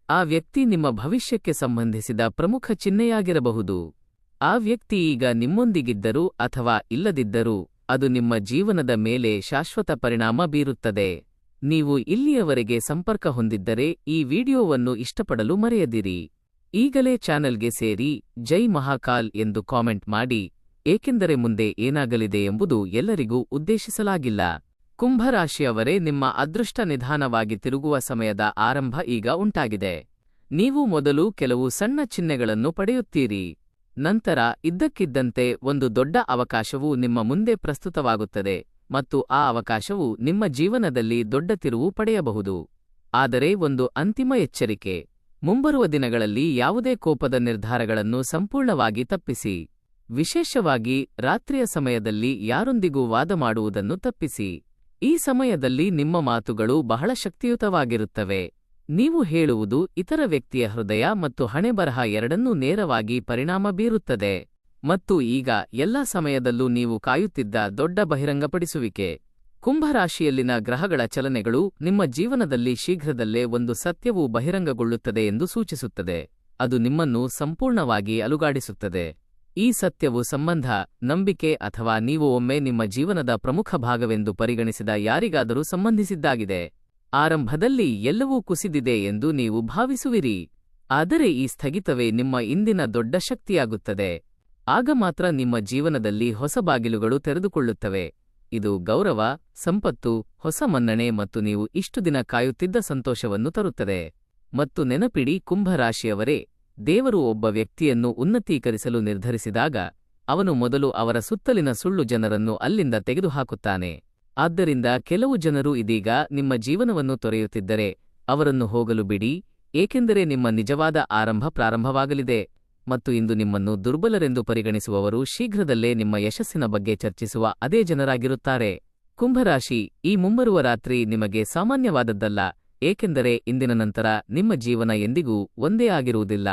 ಆ ವ್ಯಕ್ತಿ ನಿಮ್ಮ ಭವಿಷ್ಯಕ್ಕೆ ಸಂಬಂಧಿಸಿದ ಪ್ರಮುಖ ಚಿಹ್ನೆಯಾಗಿರಬಹುದು. ಆ ವ್ಯಕ್ತಿ ಈಗ ನಿಮ್ಮೊಂದಿಗಿದ್ದರೂ ಅಥವಾ ಇಲ್ಲದಿದ್ದರೂ ಅದು ನಿಮ್ಮ ಜೀವನದ ಮೇಲೆ ಶಾಶ್ವತ ಪರಿಣಾಮ ಬೀರುತ್ತದೆ. ನೀವು ಇಲ್ಲಿಯವರೆಗೆ ಸಂಪರ್ಕ ಹೊಂದಿದ್ದರೆ ಈ ವಿಡಿಯೋವನ್ನು ಇಷ್ಟಪಡಲು ಮರೆಯದಿರಿ. ಈಗಲೇ ಚಾನೆಲ್ಗೆ ಸೇರಿ ಜೈ ಮಹಾಕಾಲ್ ಎಂದು ಕಾಮೆಂಟ್ ಮಾಡಿ, ಏಕೆಂದರೆ ಮುಂದೆ ಏನಾಗಲಿದೆ ಎಂಬುದು ಎಲ್ಲರಿಗೂ ಉದ್ದೇಶಿಸಲಾಗಿಲ್ಲ. ಕುಂಭರಾಶಿಯವರೇ, ನಿಮ್ಮ ಅದೃಷ್ಟ ನಿಧಾನವಾಗಿ ತಿರುಗುವ ಸಮಯದ ಆರಂಭ ಈಗ ಉಂಟಾಗಿದೆ. ನೀವು ಮೊದಲು ಕೆಲವು ಸಣ್ಣ ಚಿಹ್ನೆಗಳನ್ನು ಪಡೆಯುತ್ತೀರಿ. ನಂತರ ಇದ್ದಕ್ಕಿದ್ದಂತೆ ಒಂದು ದೊಡ್ಡ ಅವಕಾಶವು ನಿಮ್ಮ ಮುಂದೆ ಪ್ರಸ್ತುತವಾಗುತ್ತದೆ ಮತ್ತು ಆ ಅವಕಾಶವು ನಿಮ್ಮ ಜೀವನದಲ್ಲಿ ದೊಡ್ಡ ತಿರುವು ಪಡೆಯಬಹುದು. ಆದರೆ ಒಂದು ಅಂತಿಮ ಎಚ್ಚರಿಕೆ: ಮುಂಬರುವ ದಿನಗಳಲ್ಲಿ ಯಾವುದೇ ಕೋಪದ ನಿರ್ಧಾರಗಳನ್ನು ಸಂಪೂರ್ಣವಾಗಿ ತಪ್ಪಿಸಿ. ವಿಶೇಷವಾಗಿ ರಾತ್ರಿಯ ಸಮಯದಲ್ಲಿ ಯಾರೊಂದಿಗೂ ವಾದ ಮಾಡುವುದನ್ನು ತಪ್ಪಿಸಿ. ಈ ಸಮಯದಲ್ಲಿ ನಿಮ್ಮ ಮಾತುಗಳು ಬಹಳ ಶಕ್ತಿಯುತವಾಗಿರುತ್ತವೆ. ನೀವು ಹೇಳುವುದು ಇತರ ವ್ಯಕ್ತಿಯ ಹೃದಯ ಮತ್ತು ಹಣೆಬರಹ ಎರಡನ್ನೂ ನೇರವಾಗಿ ಪರಿಣಾಮ ಬೀರುತ್ತದೆ. ಮತ್ತು ಈಗ ಎಲ್ಲಾ ಸಮಯದಲ್ಲೂ ನೀವು ಕಾಯುತ್ತಿದ್ದ ದೊಡ್ಡ ಬಹಿರಂಗಪಡಿಸುವಿಕೆ. ಕುಂಭರಾಶಿಯಲ್ಲಿನ ಗ್ರಹಗಳ ಚಲನೆಗಳು ನಿಮ್ಮ ಜೀವನದಲ್ಲಿ ಶೀಘ್ರದಲ್ಲೇ ಒಂದು ಸತ್ಯವು ಬಹಿರಂಗಗೊಳ್ಳುತ್ತದೆ ಎಂದು ಸೂಚಿಸುತ್ತದೆ. ಅದು ನಿಮ್ಮನ್ನು ಸಂಪೂರ್ಣವಾಗಿ ಅಲುಗಾಡಿಸುತ್ತದೆ. ಈ ಸತ್ಯವು ಸಂಬಂಧ, ನಂಬಿಕೆ ಅಥವಾ ನೀವು ಒಮ್ಮೆ ನಿಮ್ಮ ಜೀವನದ ಪ್ರಮುಖ ಭಾಗವೆಂದು ಪರಿಗಣಿಸಿದ ಯಾರಿಗಾದರೂ ಸಂಬಂಧಿಸಿದ್ದಾಗಿದೆ. ಆರಂಭದಲ್ಲಿ ಎಲ್ಲವೂ ಕುಸಿದಿದೆ ಎಂದು ನೀವು ಭಾವಿಸುವಿರಿ. ಆದರೆ ಈ ಸ್ಥಗಿತವೇ ನಿಮ್ಮ ಇಂದಿನ ದೊಡ್ಡ ಶಕ್ತಿಯಾಗುತ್ತದೆ. ಆಗ ಮಾತ್ರ ನಿಮ್ಮ ಜೀವನದಲ್ಲಿ ಹೊಸ ಬಾಗಿಲುಗಳು ತೆರೆದುಕೊಳ್ಳುತ್ತವೆ. ಇದು ಗೌರವ, ಸಂಪತ್ತು, ಹೊಸ ಮನ್ನಣೆ ಮತ್ತು ನೀವು ಇಷ್ಟು ದಿನ ಕಾಯುತ್ತಿದ್ದ ಸಂತೋಷವನ್ನು ತರುತ್ತದೆ. ಮತ್ತು ನೆನಪಿಡಿ ಕುಂಭರಾಶಿಯವರೇ, ದೇವರು ಒಬ್ಬ ವ್ಯಕ್ತಿಯನ್ನು ಉನ್ನತೀಕರಿಸಲು ನಿರ್ಧರಿಸಿದಾಗ ಅವನು ಮೊದಲು ಅವರ ಸುತ್ತಲಿನ ಸುಳ್ಳು ಜನರನ್ನು ಅಲ್ಲಿಂದ ತೆಗೆದುಹಾಕುತ್ತಾನೆ. ಆದ್ದರಿಂದ ಕೆಲವು ಜನರು ಇದೀಗ ನಿಮ್ಮ ಜೀವನವನ್ನು ತೊರೆಯುತ್ತಿದ್ದರೆ ಅವರನ್ನು ಹೋಗಲು ಬಿಡಿ, ಏಕೆಂದರೆ ನಿಮ್ಮ ನಿಜವಾದ ಆರಂಭ ಪ್ರಾರಂಭವಾಗಲಿದೆ. ಮತ್ತು ಇಂದು ನಿಮ್ಮನ್ನು ದುರ್ಬಲರೆಂದು ಪರಿಗಣಿಸುವವರು ಶೀಘ್ರದಲ್ಲೇ ನಿಮ್ಮ ಯಶಸ್ಸಿನ ಬಗ್ಗೆ ಚರ್ಚಿಸುವ ಅದೇ ಜನರಾಗಿರುತ್ತಾರೆ. ಕುಂಭರಾಶಿ, ಈ ಮುಂಬರುವ ರಾತ್ರಿ ನಿಮಗೆ ಸಾಮಾನ್ಯವಾದದ್ದಲ್ಲ, ಏಕೆಂದರೆ ಇಂದಿನ ನಂತರ ನಿಮ್ಮ ಜೀವನ ಎಂದಿಗೂ ಒಂದೇ ಆಗಿರುವುದಿಲ್ಲ.